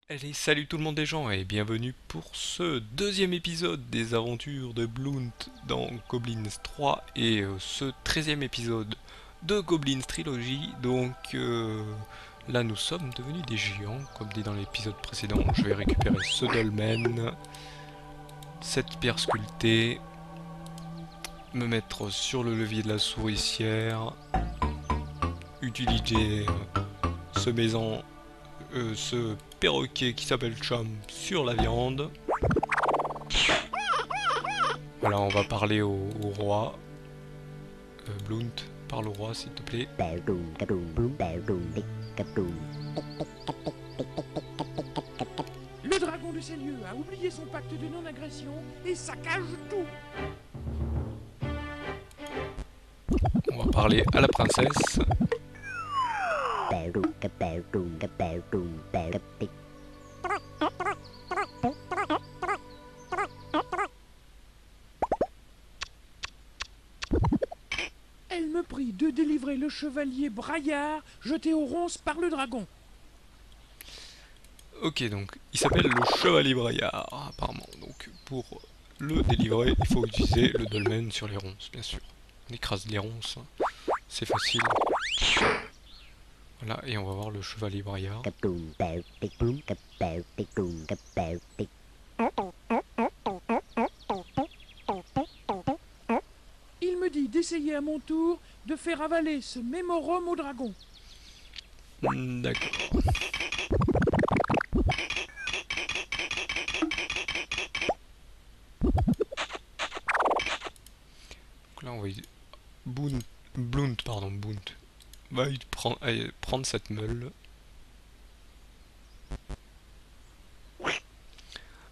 Allez, salut tout le monde des gens et bienvenue pour ce deuxième épisode des aventures de Blount dans Goblins 3 et ce 13e épisode de Goblins Trilogy. Là nous sommes devenus des géants comme dit dans l'épisode précédent. Je vais récupérer ce dolmen, cette pierre sculptée, me mettre sur le levier de la souricière, utiliser ce maison ce perroquet qui s'appelle Chum sur la viande. Voilà, on va parler au roi. Blount, parle au roi s'il te plaît. Le dragon de ces lieux a oublié son pacte de non-agression et saccage tout. On va parler à la princesse. Elle me prie de délivrer le chevalier Braillard jeté aux ronces par le dragon. Ok, donc il s'appelle le chevalier Braillard apparemment. Donc pour le délivrer, il faut utiliser le dolmen sur les ronces, bien sûr. On écrase les ronces, c'est facile. Voilà, et on va voir le chevalier Braillard. Il me dit d'essayer à mon tour de faire avaler ce mémorum au dragon. D'accord. Donc là on va Blount, pardon, Blount va prendre cette meule.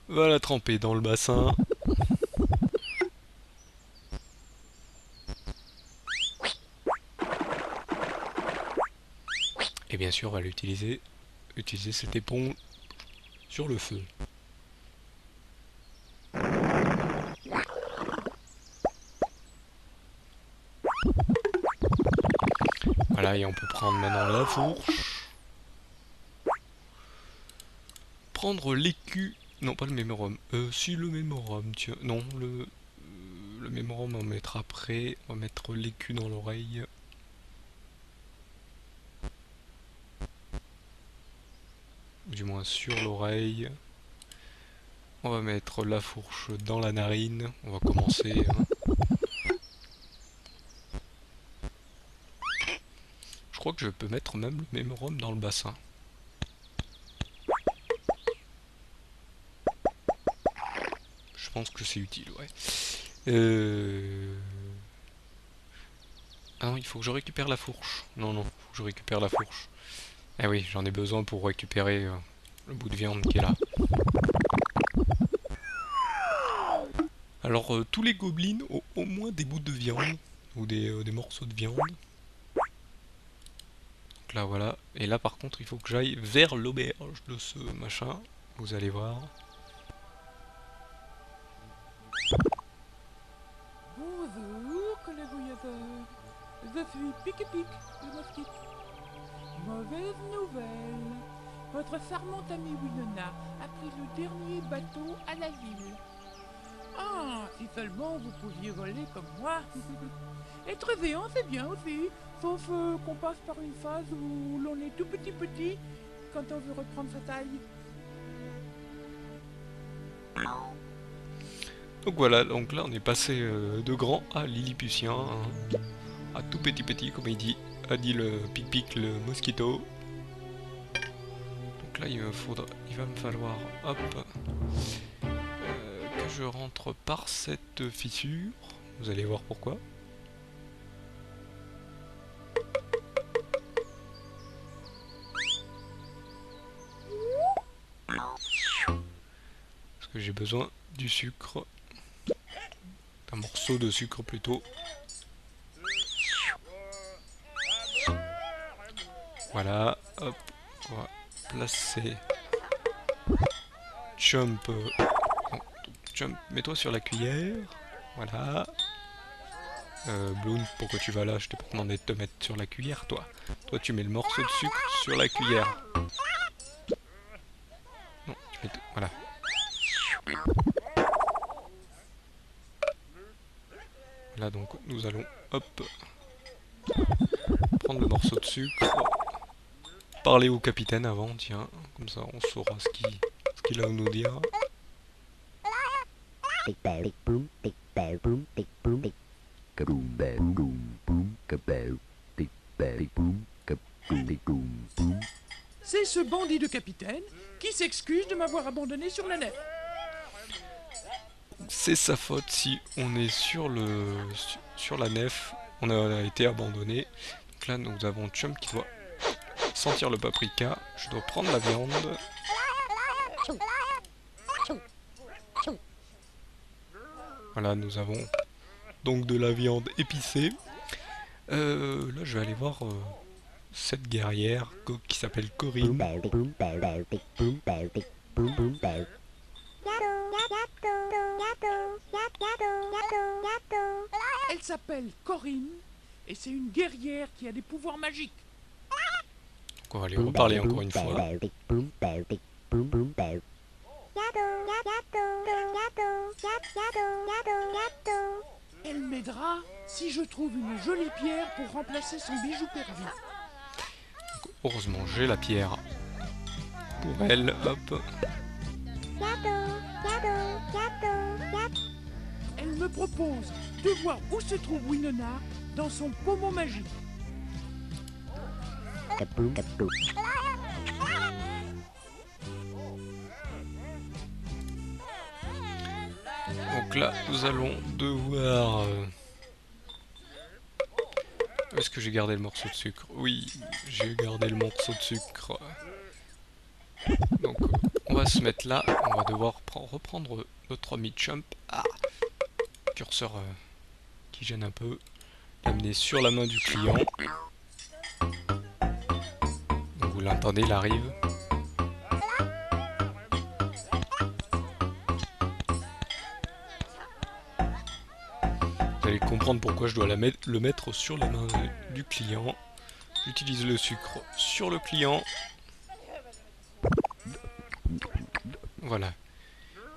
Va la tremper dans le bassin. Et bien sûr, on va utiliser cette éponge sur le feu. Voilà, et on peut prendre maintenant la fourche. Prendre l'écu. Non, pas le mémorum. Si, le mémorum, tiens. Non, le mémorum, on va mettre après. On va mettre l'écu dans l'oreille. Du moins sur l'oreille. On va mettre la fourche dans la narine. On va commencer. Je crois que je peux mettre même le mémorum dans le bassin. Je pense que c'est utile, ouais. Ah non, il faut que je récupère la fourche. Non, non, faut que je récupère la fourche. Eh oui, j'en ai besoin pour récupérer le bout de viande qui est là. Alors, tous les gobelins ont au moins des bouts de viande, ou des morceaux de viande. Donc là, voilà. Et là, par contre, il faut que j'aille vers l'auberge de ce machin. Vous allez voir. Bonjour, collègue voyageur. Je suis Pic-Pic, le mosquite. Mauvaise nouvelle. Votre charmante amie Winona a pris le dernier bateau à la ville. Ah, si seulement vous pouviez voler comme moi. Être géant, c'est bien aussi. Sauf qu'on passe par une phase où l'on est tout petit quand on veut reprendre sa taille. Donc voilà, donc là on est passé de grand à lilliputien, hein, à tout petit comme a dit le pic-pic le mosquito. Donc là il va me falloir, hop, que je rentre par cette fissure. Vous allez voir pourquoi. Parce que j'ai besoin du sucre. Un morceau de sucre plutôt. Voilà, hop, on va placer Jump. Oh, Jump, mets-toi sur la cuillère. Voilà. Bloom, pourquoi tu vas là? Je t'ai pas demandé de te mettre sur la cuillère, toi. Toi, tu mets le morceau de sucre sur la cuillère. Voilà. Là donc nous allons, hop, prendre le morceau de sucre, parler au capitaine avant, tiens, comme ça on saura ce qu'il a à nous dire. Big bear, big boom, big bear, boom, big boom, big kaboom, bear, boom, boom, kaboom, big bear, big boom, kaboom, big boom, boom. C'est ce bandit de capitaine qui s'excuse de m'avoir abandonné sur la nef. C'est sa faute si on est sur la nef, on a été abandonné. Donc là nous avons Chum qui doit sentir le paprika, je dois prendre la viande. Voilà, nous avons donc de la viande épicée. Là je vais aller voir cette guerrière qui s'appelle Corinne. Bear, big boom, bear, big boom, big boom, boom, bear. Elle s'appelle Corinne et c'est une guerrière qui a des pouvoirs magiques. Donc on va aller reparler encore une fois. Bear, big boom, big boom, boom, bear. Elle m'aidera si je trouve une jolie pierre pour remplacer son bijou perdu. Heureusement j'ai la pierre pour elle, hop. Elle me propose de voir où se trouve Winona dans son pommeau magique. Kaboom, kaboom. Donc là nous allons devoir... Est-ce que j'ai gardé le morceau de sucre? Oui, j'ai gardé le morceau de sucre. Donc on va se mettre là, on va devoir reprendre notre ami Chump. Ah, curseur qui gêne un peu. L'amener sur la main du client. Donc vous l'entendez, il arrive. Vous allez comprendre pourquoi je dois le mettre sur la main du client. J'utilise le sucre sur le client. Voilà.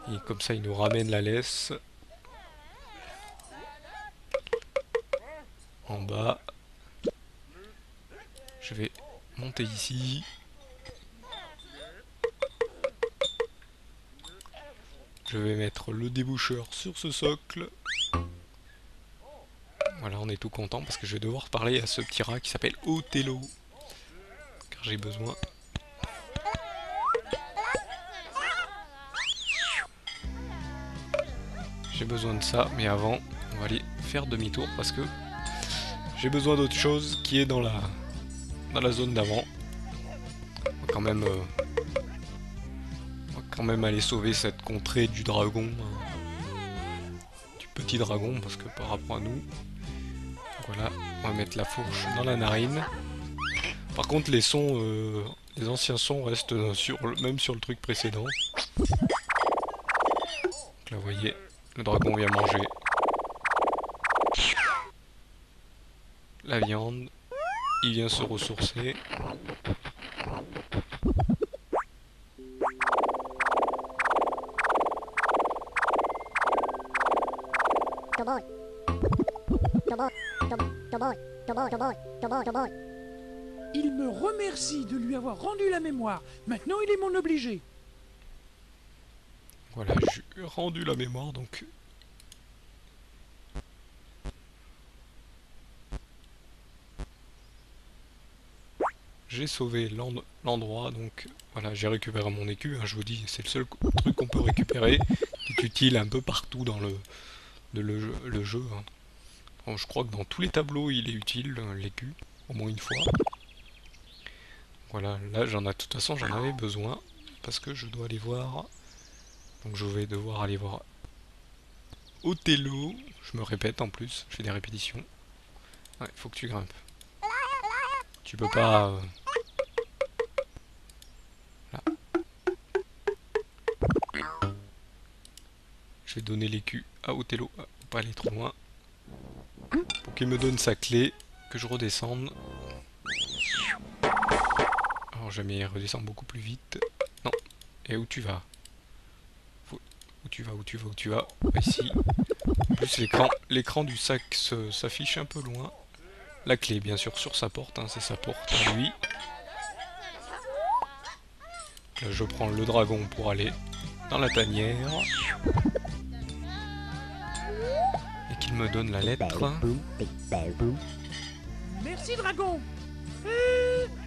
Et comme ça, il nous ramène la laisse. En bas. Je vais monter ici. Je vais mettre le déboucheur sur ce socle. Voilà, on est tout content parce que je vais devoir parler à ce petit rat qui s'appelle Othello. Car j'ai besoin. J'ai besoin de ça, mais avant, on va aller faire demi-tour parce que j'ai besoin d'autre chose qui est dans la zone d'avant. On va quand même aller sauver cette contrée du dragon, du petit dragon, parce que par rapport à nous, voilà, on va mettre la fourche dans la narine. Par contre, les sons, les anciens sons restent même sur le truc précédent. Donc là, vous voyez, le dragon vient manger la viande. Il vient se ressourcer. Il me remercie de lui avoir rendu la mémoire. Maintenant, il est mon obligé. Voilà, j'ai rendu la mémoire, donc... J'ai sauvé l'endroit, donc voilà, j'ai récupéré mon écu, hein, je vous dis, c'est le seul truc qu'on peut récupérer, qui est utile un peu partout dans le jeu. Hein. Bon, je crois que dans tous les tableaux il est utile, l'écu, au moins une fois. Voilà, là de toute façon j'en avais besoin, parce que je dois aller voir, donc je vais devoir aller voir Othello, je me répète en plus, je fais des répétitions. Ouais, faut que tu grimpes. Tu peux pas... Là. Je vais donner l'écu à Othello, faut pas aller trop loin. Pour qu'il me donne sa clé, que je redescende. Alors jamais il redescend beaucoup plus vite. Non. Et où tu vas? Où tu vas, où tu vas, où tu vas? Ici. En plus, l'écran du sac s'affiche un peu loin. La clé, bien sûr, sur sa porte, hein, c'est sa porte à lui. Là, je prends le dragon pour aller dans la tanière. Et qu'il me donne la lettre. Boom, big bell boom. Merci, dragon.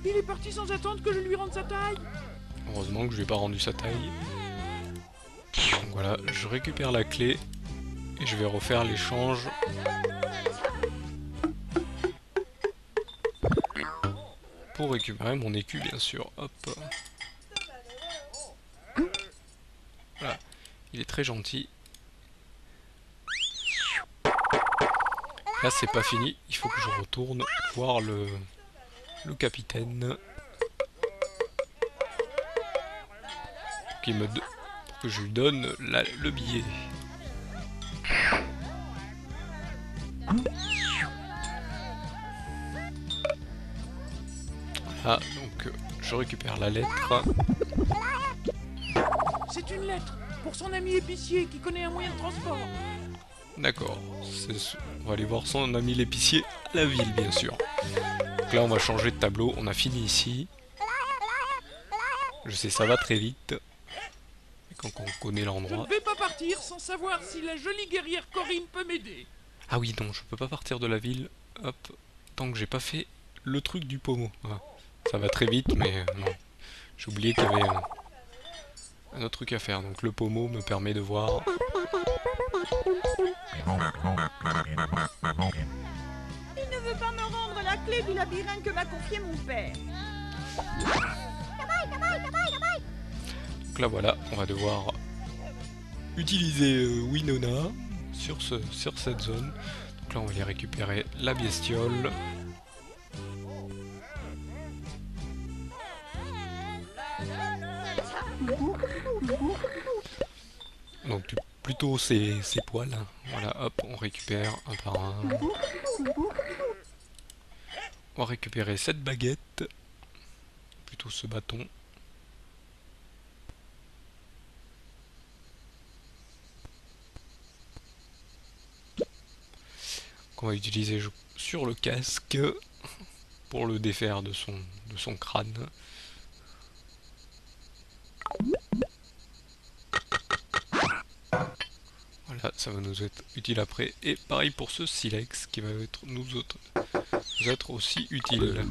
Il est parti sans attendre que je lui rende sa taille. Heureusement que je lui ai pas rendu sa taille. Donc voilà, je récupère la clé. Et je vais refaire l'échange. Pour récupérer mon écu, bien sûr. Hop. Voilà. Il est très gentil. Là, c'est pas fini. Il faut que je retourne voir le capitaine. Pour que je lui donne le billet. Voilà, donc je récupère la lettre. C'est une lettre pour son ami épicier qui connaît un moyen de transport. D'accord. On va aller voir son ami l'épicier à la ville, bien sûr. Donc là, on va changer de tableau. On a fini ici. Je sais, ça va très vite. Et quand on connaît Je l'endroit... ne vais pas partir sans savoir si la jolie guerrière Corinne peut m'aider. Ah oui, non, je peux pas partir de la ville. Hop. Tant que j'ai pas fait le truc du pommeau. Voilà. Ça va très vite, mais non. J'ai oublié qu'il y avait un autre truc à faire. Donc le pommeau me permet de voir... Il ne veut pas me rendre la clé du labyrinthe que m'a confié mon père. Donc là voilà, on va devoir utiliser Winona sur cette zone. Donc là on va aller récupérer la bestiole. Donc plutôt ses poils. Hein. Voilà, hop, on récupère un par un. On va récupérer cette baguette. Plutôt ce bâton. Qu'on va utiliser sur le casque pour le défaire de son crâne. Voilà, ça va nous être utile après. Et pareil pour ce silex qui va nous être aussi utile.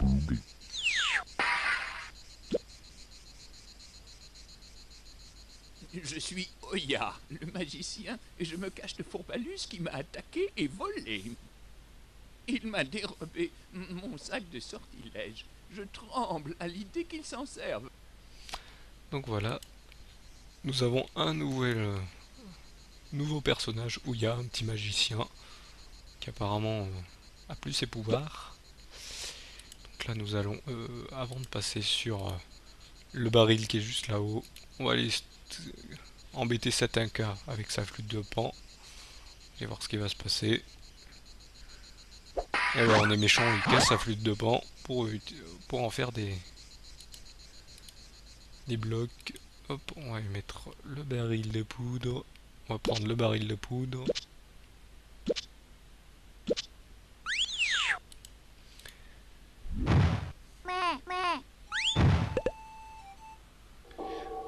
Je suis Oya, le magicien, et je me cache de Fourbalus qui m'a attaqué et volé. Il m'a dérobé mon sac de sortilège. Je tremble à l'idée qu'il s'en serve. Donc voilà, nous avons un nouveau personnage, Ouya, un petit magicien, qui apparemment a plus ses pouvoirs. Donc là nous allons, avant de passer sur le baril qui est juste là-haut, on va aller embêter cet Inca avec sa flûte de pan, et voir ce qui va se passer. Et ben on est méchant, il casse sa flûte de pan pour en faire des blocs. Hop, on va y mettre le baril de poudre. On va prendre le baril de poudre.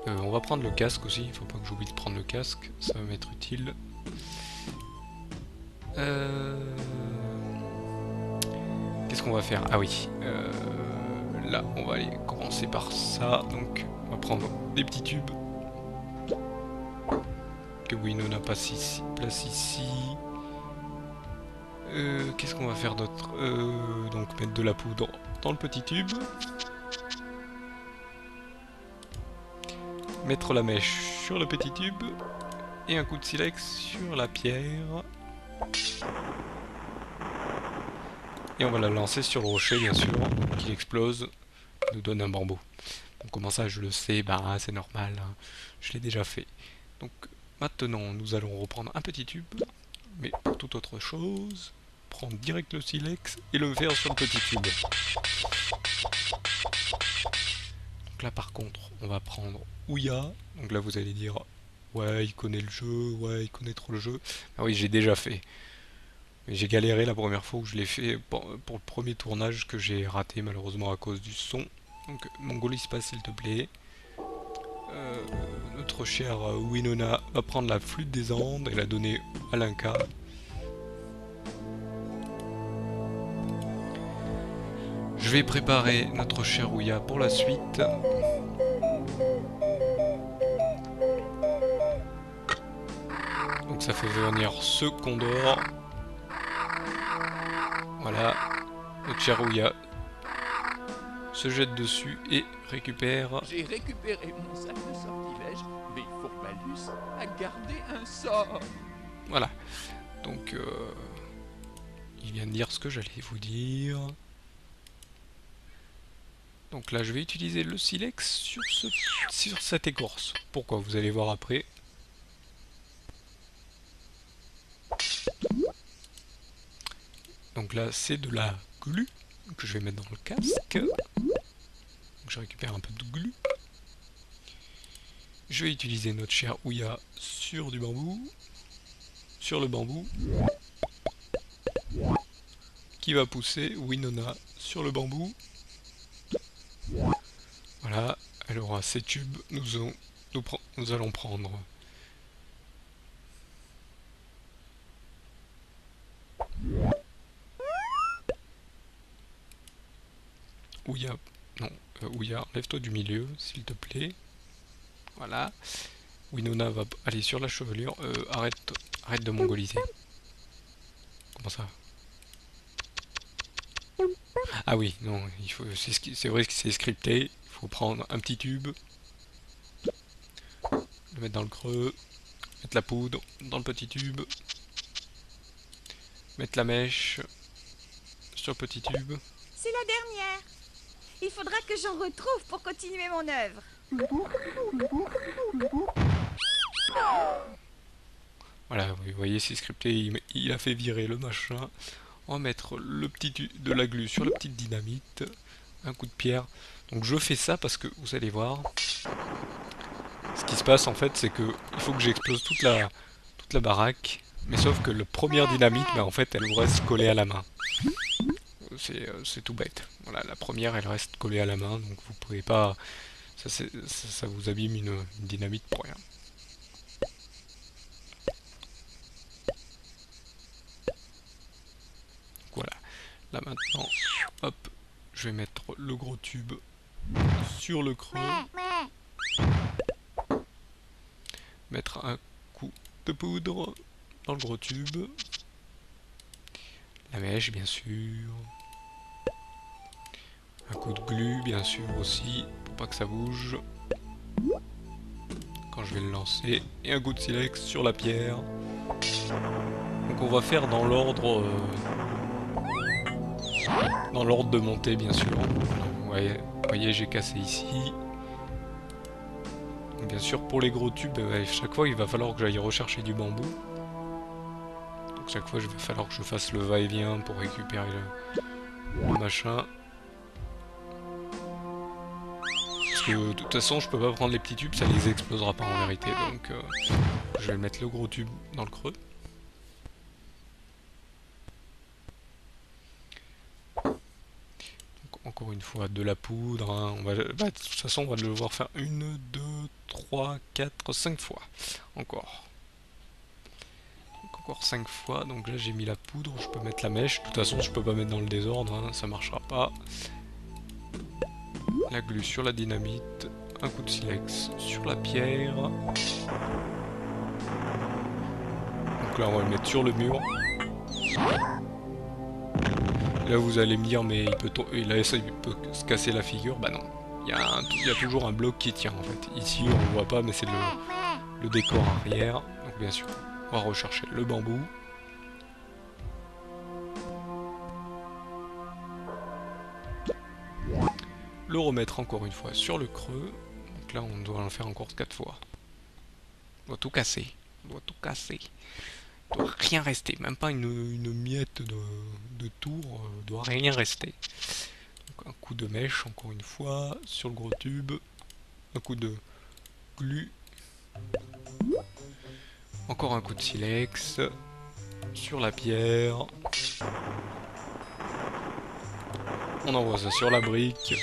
On va prendre le casque aussi, il faut pas que j'oublie de prendre le casque, ça va m'être utile. Qu'est-ce qu'on va faire? Ah oui, là on va aller commencer par ça, donc on va prendre des petits tubes. Que Winona place ici. Qu'est-ce qu'on va faire d'autre? Donc mettre de la poudre dans le petit tube. Mettre la mèche sur le petit tube. Et un coup de silex sur la pierre. Et on va la lancer sur le rocher, bien sûr, donc il explose, nous donne un bambou. Donc comment ça, je le sais, bah c'est normal, hein. Je l'ai déjà fait. Donc maintenant, nous allons reprendre un petit tube, mais pour toute autre chose, prendre direct le silex et le faire sur le petit tube. Donc là par contre, on va prendre Ouya, donc là vous allez dire, ouais, il connaît le jeu, ouais, il connaît trop le jeu. Ah oui, j'ai déjà fait. Mais j'ai galéré la première fois où je l'ai fait pour le premier tournage que j'ai raté malheureusement à cause du son. Donc, Mongolispa, s'il te plaît. Euh, Notre chère Winona va prendre la flûte des Andes et la donner à l'Inca. Je vais préparer notre chère Ouya pour la suite. Donc ça fait venir ce condor. Voilà, notre chère Ouya se jette dessus et récupère. J'ai récupéré mon sac de sortilège, mais Fourbalus a gardé un sort. Voilà, donc il vient de dire ce que j'allais vous dire. Donc là je vais utiliser le silex sur cette écorce. Pourquoi? Vous allez voir après. Donc là c'est de la glu que je vais mettre dans le casque. Donc je récupère un peu de glu. Je vais utiliser notre chère Ouya sur du bambou. Sur le bambou. Qui va pousser Winona sur le bambou. Voilà, elle aura ses tubes. Nous allons prendre Ouya. Non, Ouya, lève-toi du milieu, s'il te plaît. Voilà. Winona va aller sur la chevelure. Arrête de mongoliser. Comment ça? Ah oui, non, il faut. C'est vrai que c'est scripté. Il faut prendre un petit tube, le mettre dans le creux, mettre la poudre dans le petit tube, mettre la mèche sur le petit tube. C'est la dernière. Il faudra que j'en retrouve pour continuer mon œuvre. Voilà, vous voyez, c'est scripté. Il a fait virer le machin. On va mettre le petit de la glu sur la petite dynamite. Un coup de pierre. Donc je fais ça parce que vous allez voir. Ce qui se passe en fait, c'est que il faut que j'explose toute la baraque. Mais sauf que la première dynamite, bah, en fait, elle vous reste collée à la main. C'est tout bête. Voilà, la première, elle reste collée à la main, donc vous pouvez pas. Ça vous abîme une dynamite pour rien. Voilà. Là maintenant, hop, je vais mettre le gros tube sur le creux. Mettre un coup de poudre dans le gros tube. La mèche, bien sûr. Un coup de glu, bien sûr, aussi, pour pas que ça bouge. Quand je vais le lancer. Et un coup de silex sur la pierre. Donc on va faire dans l'ordre... dans l'ordre de montée, bien sûr. Vous voyez, j'ai cassé ici. Donc, bien sûr, pour les gros tubes, chaque fois, il va falloir que j'aille rechercher du bambou. Donc chaque fois, il va falloir que je fasse le va-et-vient pour récupérer le machin. Parce que de toute façon, je peux pas prendre les petits tubes, ça les explosera pas en vérité. Donc je vais mettre le gros tube dans le creux. Donc, encore une fois, de la poudre. Hein. De toute façon, on va devoir faire 1, 2, 3, 4, 5 fois. Encore. Donc, encore 5 fois. Donc là, j'ai mis la poudre, je peux mettre la mèche. De toute façon, je peux pas mettre dans le désordre, hein, ça marchera pas. La glu sur la dynamite, un coup de silex sur la pierre. Donc là on va le mettre sur le mur. Là vous allez me dire mais il peut se casser la figure. Bah non, il y a toujours un bloc qui tient en fait. Ici on le voit pas mais c'est le décor arrière. Donc bien sûr on va rechercher le bambou. Le remettre encore une fois sur le creux. Donc là, on doit en faire encore 4 fois. On doit tout casser. On doit tout casser. Il doit rien rester. Même pas une miette de tour. Il doit rien rester. Donc un coup de mèche, encore une fois, sur le gros tube. Un coup de glu. Encore un coup de silex sur la pierre. On envoie ça sur la brique.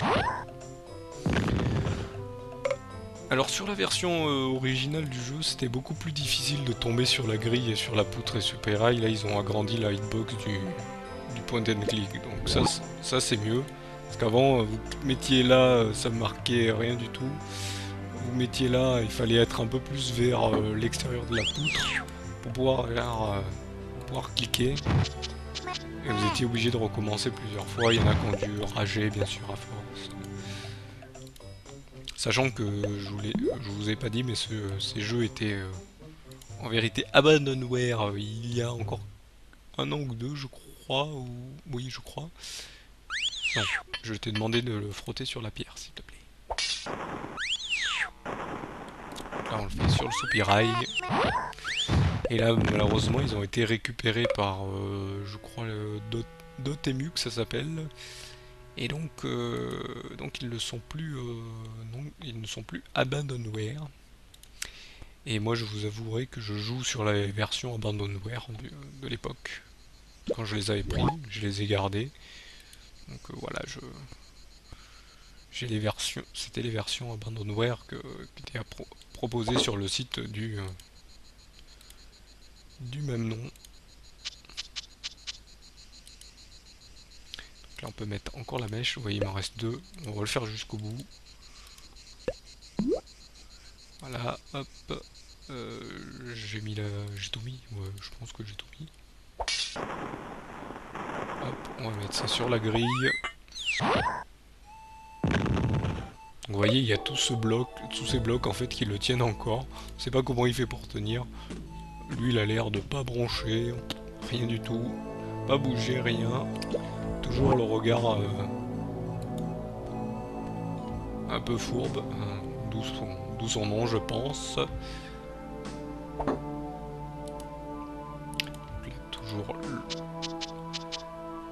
Alors sur la version originale du jeu, c'était beaucoup plus difficile de tomber sur la grille et sur la poutre et Super High. Là, ils ont agrandi la hitbox du point and click. Donc ça c'est mieux. Parce qu'avant, vous mettiez là, ça marquait rien du tout. Vous mettiez là, il fallait être un peu plus vers l'extérieur de la poutre pour pouvoir cliquer. Et vous étiez obligé de recommencer plusieurs fois. Il y en a qui ont dû rager, bien sûr, à force. Sachant que je vous ai pas dit, mais ces jeux étaient en vérité abandonware il y a encore un an ou deux, je crois. Oui, je crois. Non, je t'ai demandé de le frotter sur la pierre, s'il te plaît. Là, on le fait sur le soupirail. Et là, malheureusement, ils ont été récupérés par, je crois, le Dotemu, que ça s'appelle. Et donc ils ne sont plus, ils ne sont plus abandonware. Et moi, je vous avouerai que je joue sur la version abandonware de l'époque. Quand je les avais pris, je les ai gardés. Donc voilà, j'ai les versions, c'était les versions abandonware qui étaient proposées sur le site du même nom. Donc là on peut mettre encore la mèche, vous voyez il m'en reste deux, on va le faire jusqu'au bout. Voilà, hop, j'ai tout mis, ouais, je pense que j'ai tout mis. Hop, on va mettre ça sur la grille. Vous voyez, il y a tout ce bloc, tous ces blocs en fait qui le tiennent encore. Je sais pas comment il fait pour tenir. Lui, il a l'air de pas broncher, rien du tout, pas bouger, rien. Toujours le regard un peu fourbe, d'où son nom, je pense. Donc là, toujours un peu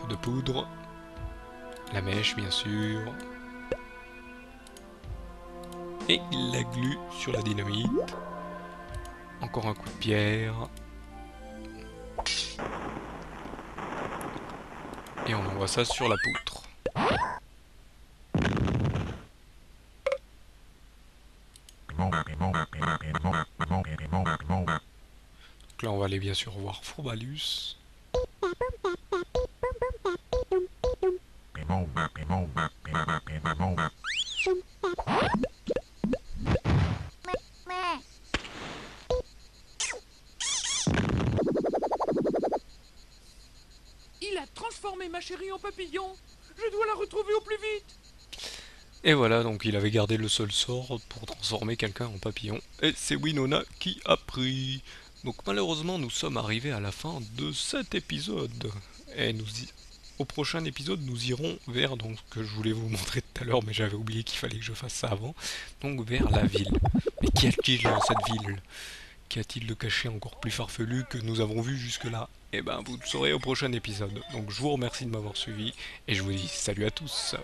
de poudre, la mèche, bien sûr. Et la glu sur la dynamite. Encore un coup de pierre. Et on envoie ça sur la poutre. Donc là on va aller bien sûr voir Fourbalus. Il a transformé ma chérie en papillon. Je dois la retrouver au plus vite. Et voilà, donc il avait gardé le seul sort pour transformer quelqu'un en papillon. Et c'est Winona qui a pris. Donc malheureusement, nous sommes arrivés à la fin de cet épisode. Et au prochain épisode, nous irons vers, donc, ce que je voulais vous montrer tout à l'heure, mais j'avais oublié qu'il fallait que je fasse ça avant. Donc vers la ville. Mais qu'y a-t-il dans cette ville? Qu'y a-t-il de caché encore plus farfelu que nous avons vu jusque-là? Eh ben, vous le saurez au prochain épisode. Donc je vous remercie de m'avoir suivi, et je vous dis salut à tous.